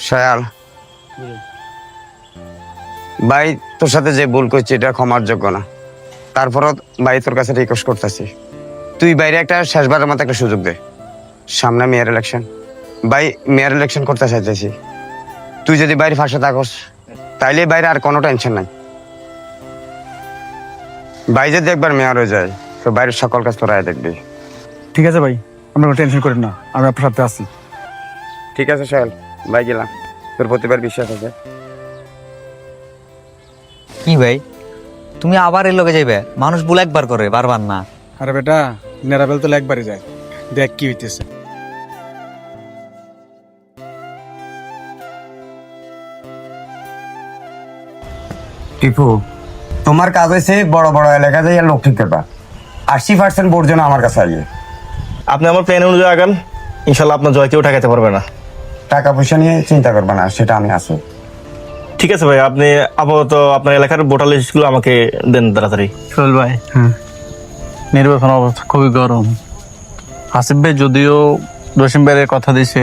শায়াল ভাই, তোর সাথে যে ভুল করছি এটা ক্ষমার যোগ্য না। তারপরও ভাই তোর কাছে রিকোয়েস্ট করতেছি, তুই বাইরে একটা শেষবারের মতো একটা সুযোগ দে। সামনে মেয়র ইলেকশন, ভাই মেয়র ইলেকশন করতে চাইতেছি। তুই যদি বাইরে ফাঁসে থাকস তাইলে বাইরে আর কোনো টেনশন নাই। ভাই যদি একবার মেয়র হয়ে যায় তো বাইরের সকল কাজ তোরাই দেখবি। ঠিক আছে ভাই, আপনারা টেনশন করেন না, আমি আপনার সাথে আছি। ঠিক আছে শায়াল ভাই, গেলাম। তোর প্রতিবার বিশ্বাস আছে। কি ভাই, তুমি আবার এর লগে যাইবে? মানুষ ভুল একবার করে, বারবার না। আরে বেটা, নেরাবেল তো একবারই যায়, দেখ কি হইতেছে। টিপু, তোমার কাজ হয়েছে বড় বড় এলাকা যাইয়া লোক ঠিক করবা। 80% ভোট যেন আমার কাছে আইয়ে। আপনি আমার প্ল্যান অনুযায়ী আগান, ইনশাল্লাহ আপনার জয় কেউ ঠেকাতে পারবে না। টাকা পয়সা নিয়ে চিন্তা করবা না, সেটা আমি আছি। ঠিক আছে ভাই, আপনি আপাতত আপনার এলাকার ভোটার লিস্টগুলো আমাকে দেন তাড়াতাড়ি। সোহেল ভাই, নির্বাচন অবস্থা খুবই গরম। হাসিব ভাই যদিও জসিম ভাইয়ের কথা দিছে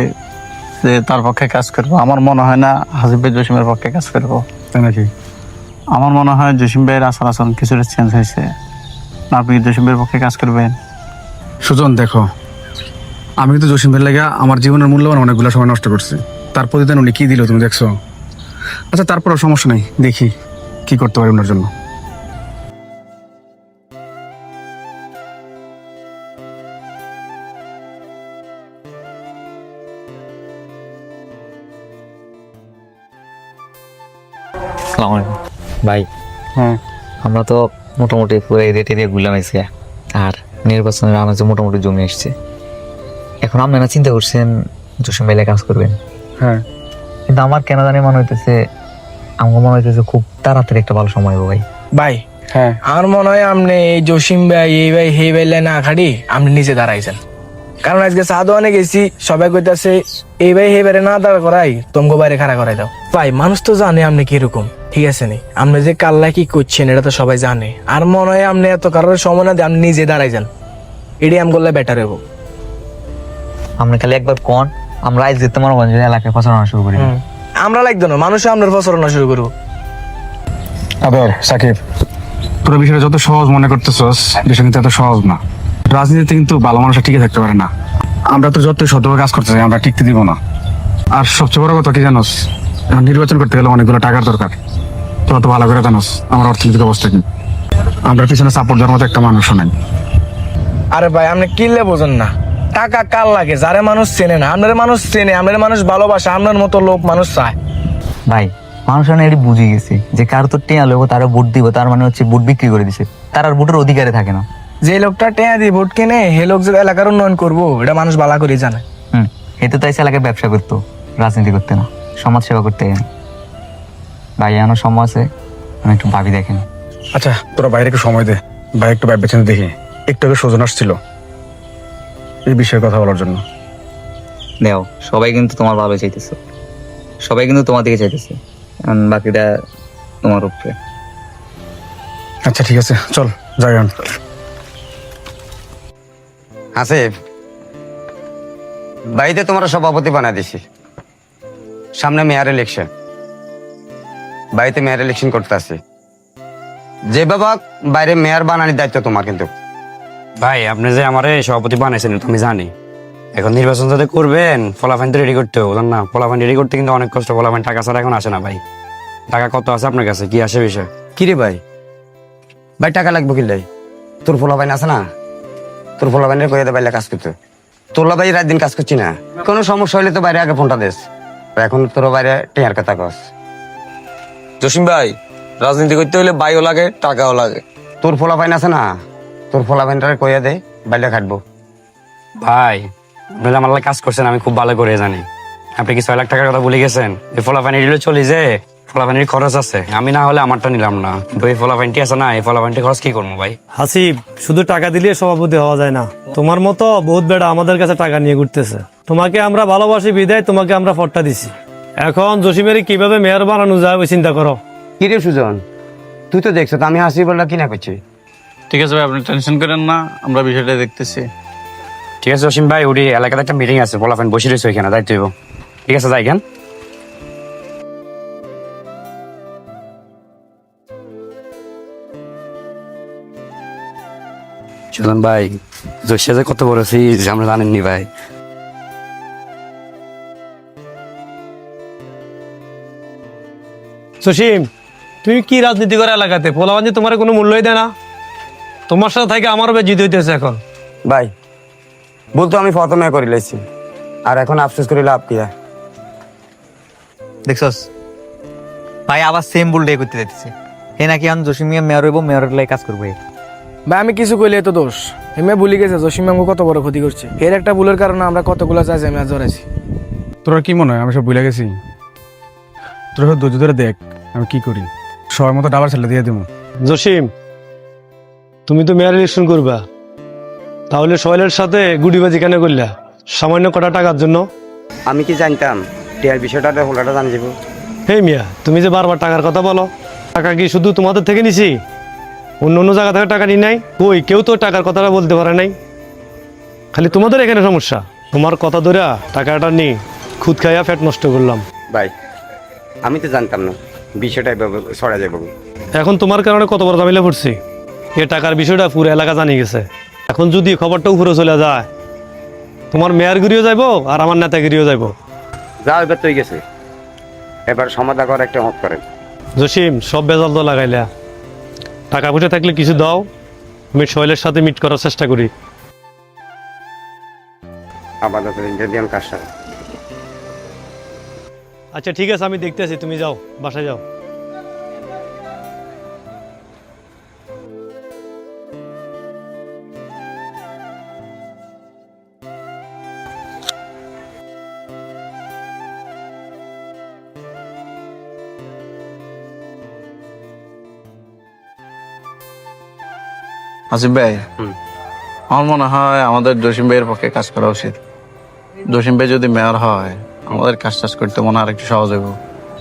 যে তার পক্ষে কাজ করবো, আমার মনে হয় না হাসিব ভাই জসিমের পক্ষে কাজ করবো। তাই নাকি? আমার মনে হয় জসিম ভাইয়ের আচার আচরণ কিছুটা চেঞ্জ হয়েছে। আপনি জসিম ভাইয়ের পক্ষে কাজ করবেন? সুজন দেখো, আমি কিন্তু জসিম ভাইয়ের লাগে আমার জীবনের মূল্যবান অনেকগুলো সময় নষ্ট করছি। তার প্রতিদান উনি কি দিল তুমি দেখছো? আচ্ছা তারপরও সমস্যা নেই, দেখি কি করতে পারি ওনার জন্য। আসসালামু আলাইকুম ভাই। হ্যাঁ, আমরা তো মোটামুটি পুরো এরিয়া টেরিয়া ঘুরলাম এসে, আর নির্বাচনের আমাদের মোটামুটি জমে এসছে। এখন আপনারা চিন্তা করছেন জসিম ভাইলে কাজ করবেন, হ্যাঁ। কিন্তু আমার কেন জানি মনে হইতেছে, আমার মনে হইতেছে খুব তাড়াতাড়ি একটা ভালো সময় হবে ভাই। ভাই হ্যাঁ, আমার মনে হয় আপনি এই জসিম ভাই এই ভাই হে ভাই না খাড়ি আপনি নিজে দাঁড়াইছেন। কারণ আজকে সাদওয়ানে গেছি, সবাই কইতাছে এই ভাই হে বাইরে না দাঁড়া করাই তোমগো বাইরে খাড়া করাই দাও। ভাই মানুষ তো জানে আপনি কিরকম, ঠিক আছে নি? আপনি যে কাল্লা কি করছেন এটা তো সবাই জানে। আর মনে হয় আপনি এত কারোর সময় না দিয়ে আপনি নিজে দাঁড়াই যান, এটাই আম করলে বেটার হবো। আপনি খালি একবার কোন, আমরা আজ যেতে মনে করেন এলাকায় প্রচারণা শুরু করি। আমরা লাগতো না, মানুষ আপনার প্রচারণা শুরু করবো। আবার সাকিব, তোরা বিষয়টা যত সহজ মনে করতেছস, বিষয় কিন্তু এত সহজ না। রাজনীতিতে কিন্তু ভালো মানুষরা টিকে থাকতে পারে না। আমরা তো যতই সতর্ক কাজ করতে চাই, আমরা টিকতে দিব না। আর সবচেয়ে বড় কথা কি জানোস, এখন নির্বাচন করতে গেলে অনেকগুলো টাকার দরকার। তোরা তো ভালো করে জানোস আমার অর্থনৈতিক অবস্থা কি। আমরা পিছনে সাপোর্ট দেওয়ার মতো একটা মানুষও নাই। আরে ভাই আপনি কিনলে বোঝেন না, টাকা কার লাগে? যারে মানুষ চেনে না, আপনার মানুষ চেনে, আপনার মানুষ ভালোবাসে, আপনার মতো লোক মানুষ চায়। ভাই মানুষ এটি বুঝে গেছে যে কার তো টেয়া লোক তারা ভোট দিব, তার মানে হচ্ছে ভোট বিক্রি করে দিছে, তার আর ভোটের অধিকারে থাকে না। যে লোকটা টেয়া দিয়ে ভোট কেনে হে লোক যে এলাকার উন্নয়ন করবো এটা মানুষ ভালো করে জানে। এতে তাই এলাকায় ব্যবসা করতো, রাজনীতি করতে না, সমাজ সেবা করতে। ভাই এখনো সময় আছে, আমি একটু ভাবি দেখেন। আচ্ছা তোরা বাইরে একটু সময় দে, ভাই একটু ভাই পেছনে দেখি। একটু আগে সুজন আসছিল এই বিষয়ে কথা বলার জন্য। দেও, সবাই কিন্তু তোমার ভালো চাইতেছে, সবাই কিন্তু তোমার দিকে চাইতেছে, বাকিটা তোমার উপরে। আচ্ছা ঠিক আছে, চল যাই। আসিফ, বাড়িতে তোমার সভাপতি বানা দিছি। সামনে মেয়র ইলেকশন, বাড়িতে মেয়র ইলেকশন করতে আসি। যে বাবা বাইরে মেয়র বানানোর দায়িত্ব তোমার। কিন্তু ভাই আপনি যে আমারে সভাপতি বানাইছেন তো আমি জানি, এখন নির্বাচন যাতে করবেন ফলাফাইন তো রেডি করতে হবে, জান না? ফলাফাইন রেডি করতে কিন্তু অনেক কষ্ট। ফলাফাইন টাকা ছাড়া এখন আসে না ভাই। টাকা কত আছে আপনার কাছে, কি আসে বিষয়? কি রে ভাই, ভাই টাকা লাগবে কিনলে? তোর ফলাফাইন আছে না? তোর ফলাফাইনের কয়ে দে বাইরে কাজ করতে। তোলা ভাই রাত দিন কাজ করছি না, কোনো সমস্যা হইলে তো বাইরে আগে ফোনটা দেস। এখন তোর বাইরে টিয়ার কথা কস। জসিম ভাই, রাজনীতি করতে হলে বাইও লাগে, টাকাও লাগে। তোর ফলাফাইন আছে না? তোর ফলাফাইনটারে কয়ে দে বাইরে খাটবো। ভাই আপনি যে আমার লাগে কাজ করছেন আমি খুব ভালো করে জানি। আপনি কি 6 লাখ টাকার কথা ভুলে গেছেন? এই ফলাফাইন এগুলো চলি যে ফলাফাইনের খরচ আছে, আমি না হলে আমারটা নিলাম না, কিন্তু এই ফলাফাইনটি আছে না, এই ফলাফাইনটি খরচ কি করবো ভাই? হাসিব, শুধু টাকা দিলে সভাপতি হওয়া যায় না। তোমার মতো বহুত বেড়া আমাদের কাছে টাকা নিয়ে ঘুরতেছে। তোমাকে আমরা ভালোবাসি বিদায় তোমাকে আমরা ফটটা দিছি। এখন জসিমের কিভাবে মেয়র বানানো যায় ওই চিন্তা করো। কি রে সুজন, তুই তো দেখছো তো আমি হাসি বললা কিনা করছি। ঠিক আছে ভাই, আপনি টেনশন করেন না, আমরা বিষয়টা দেখতেছি। ঠিক আছে জসিম ভাই, ওটি এলাকাতে একটা মিটিং আছে, ফলাফাইন বসে রয়েছে ওইখানে, দায়িত্ব হইব। ঠিক আছে যাই কেন। সুজন ভাই জোশে যে কত বড় যে আমরা জানেননি ভাই। জসিম, তুমি কি রাজনীতি করে এলাকাতে? পোলাবাঞ্জি তোমার কোনো মূল্যই দেয় না। তোমার সাথে থেকে আমারও বেজিত হইতেছে এখন। ভাই বলতো আমি প্রথমে করে লাইছি, আর এখন আফসোস করে লাভ কি? দেখছস ভাই আবার সেম ভুল ডে করতে যাইতেছে। এ নাকি আমি জসিম মিয়া মেয়র হইব, মেয়রের লাই কাজ করবো। ভাই আমি কিছু কইলে তো দোষ। এমনি ভুলে গেছে জসিম আমাকে কত বড় ক্ষতি করছে। এর একটা ভুলের কারণে আমরা কতগুলো চাইছি আমি আজ জড়াইছি। তোরা কি মনে হয় আমি সব ভুলে গেছি? তোরা সব ধৈর্য ধরে দেখ আমি কি করি, সময় মতো ডাবার ছেলে দিয়ে দেবো। জসিম, তুমি তো মেয়র ইলেকশন করবা, তাহলে সোহেলের সাথে গুডিবাজি কেন করলা? সামান্য কটা টাকার জন্য? আমি কি জানতাম টিয়ার বিষয়টা হোলাটা জানি যাব? হে মিয়া, তুমি যে বারবার টাকার কথা বলো, টাকা কি শুধু তোমাদের থেকে নিছি? অন্য অন্য জায়গা থেকে টাকা নিই নাই? কই কেউ তো টাকার কথাটা বলতে পারে নাই। খালি তোমাদের এখানে সমস্যা। তোমার কথা ধরে টাকাটা নিয়ে খুদ খাইয়া ফ্যাট নষ্ট করলাম। ভাই আমি তো জানতাম না বিষয়টা এভাবে ছড়া যাবে। এখন তোমার কারণে কত বড় ঝামেলা পড়ছি। এ টাকার বিষয়টা পুরো এলাকা জানিয়ে গেছে। এখন যদি খবরটা উপরে চলে যায়, তোমার মেয়রগিরিও যাইবো আর আমার নেতাগিরিও যাইবো। যা এবার তো গেছে, এবার সমাধা করে একটা মত করেন। জসিম, সব বেজাল তো লাগাইলা। টাকা পয়সা থাকলে কিছু দাও, আমি সোহেলের সাথে মিট করার চেষ্টা করি। আপাতত ইন্টারভিউ কাজটা। আচ্ছা ঠিক আছে, আমি দেখতেছি, তুমি যাও, বাসায় যাও। আসিফ ভাই, আমার মনে হয় আমাদের জসিম ভাইয়ের পক্ষে কাজ করা উচিত। জসিম ভাই যদি মেয়র হয়, আমাদের কাজ টাজ করতে মনে হয় আর একটু সহজ হবে।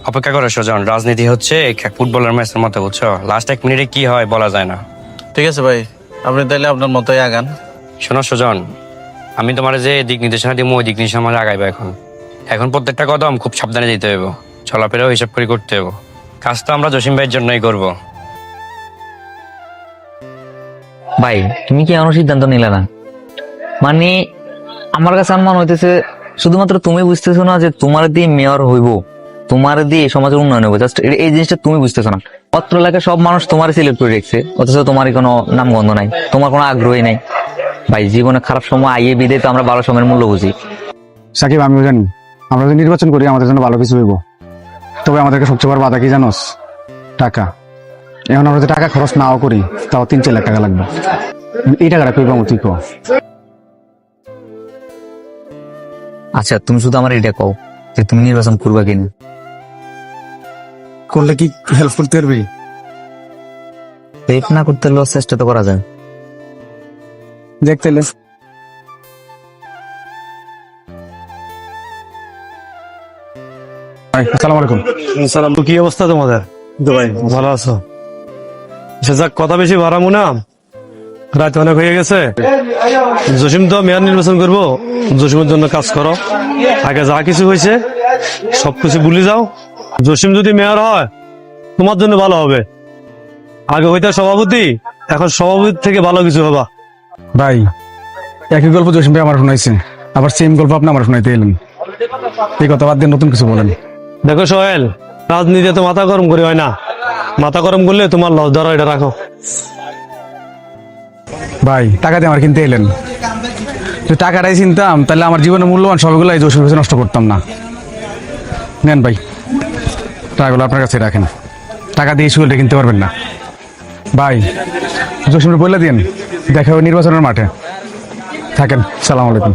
অপেক্ষা করে সুজন, রাজনীতি হচ্ছে ফুটবলের ম্যাচের মতো, বুঝছো? লাস্ট 1 মিনিটে কি হয় বলা যায় না। ঠিক আছে ভাই, আপনি তাহলে আপনার মতোই আগান। শোনো সুজন, আমি তোমার যে দিক নির্দেশনা দিব ওই দিক নির্দেশনা আমার আগাইবো। এখন প্রত্যেকটা কদম খুব সাবধানে দিতে হইব, চলাফেরাও হিসাব করে করতে হইব। কাজ তো আমরা জসিম ভাইয়ের জন্যই করবো। ভাই তুমি কি এমন সিদ্ধান্ত নিলে না? মানে আমার কাছে অনুমান হইতেছে শুধুমাত্র তুমি বুঝতেছো না যে তোমার দিয়ে মেয়র হইব, তোমার দিয়ে সমাজের উন্নয়ন হইব। জাস্ট এই জিনিসটা তুমি বুঝতেছো না। অত্র এলাকায় সব মানুষ তোমার সিলেক্ট করে রেখেছে, অথচ তোমারই কোনো নামগন্ধ নাই, তোমার কোনো আগ্রহী নাই। ভাই জীবনে খারাপ সময় আইয়ে বিদে তো আমরা ভালো সময়ের মূল্য বুঝি। সাকিব, আমিও জানি আমরা যদি নির্বাচন করি আমাদের জন্য ভালো কিছু হইব, তবে আমাদেরকে সবচেয়ে বড় বাধা কি জানোস? টাকা। এখন আমরা যদি টাকা খরচ নাও করি তাও 3-4 লাখ টাকা লাগবে। এই টাকাটা কই পাবো তুই কো? আচ্ছা তুমি শুধু আমার এটা কও যে তুমি নির্বাচন করবা কিনা। করলে কি হেল্প করতে পারবি? হেল্প না করতে হলেও চেষ্টা তো করা যায়। দেখতে আসসালামু আলাইকুম। সালাম। কি অবস্থা তোমাদের? ভাই ভালো আছো? আচ্ছা যাক, কথা বেশি বাড়াবো না, রাত অনেক হয়ে গেছে। জসিম তো মেয়র নির্বাচন করবো, জসিমের জন্য কাজ করো। আগে যা কিছু হয়েছে সবকিছু ভুলে যাও। জসিম যদি মেয়র হয় তোমার জন্য ভালো হবে। আগে হইতে সভাপতি, এখন সভাপতি থেকে ভালো কিছু হবা। ভাই একই গল্প জসিম ভাই আমার শোনাইছে, আবার সেম গল্প আপনি আমার শোনাইতে এলেন। এই কথা বাদ দিয়ে নতুন কিছু বলেন। দেখো সোহেল, রাজনীতিতে তো মাথা গরম করে হয় না। মাথা গরম করলে তোমার লস ধরো, এটা রাখো। ভাই টাকা দিয়ে আমার কিনতে এলেন, যদি টাকাটাই চিনতাম তাহলে আমার জীবনের মূল্যবান সবগুলো এই জসিম নষ্ট করতাম না। নেন ভাই, টাকাগুলো আপনার কাছে রাখেন, টাকা দিয়ে সুলটা কিনতে পারবেন না। ভাই জসিমের বলে দিন দেখা হবে নির্বাচনের মাঠে। থাকেন, সালাম আলাইকুম।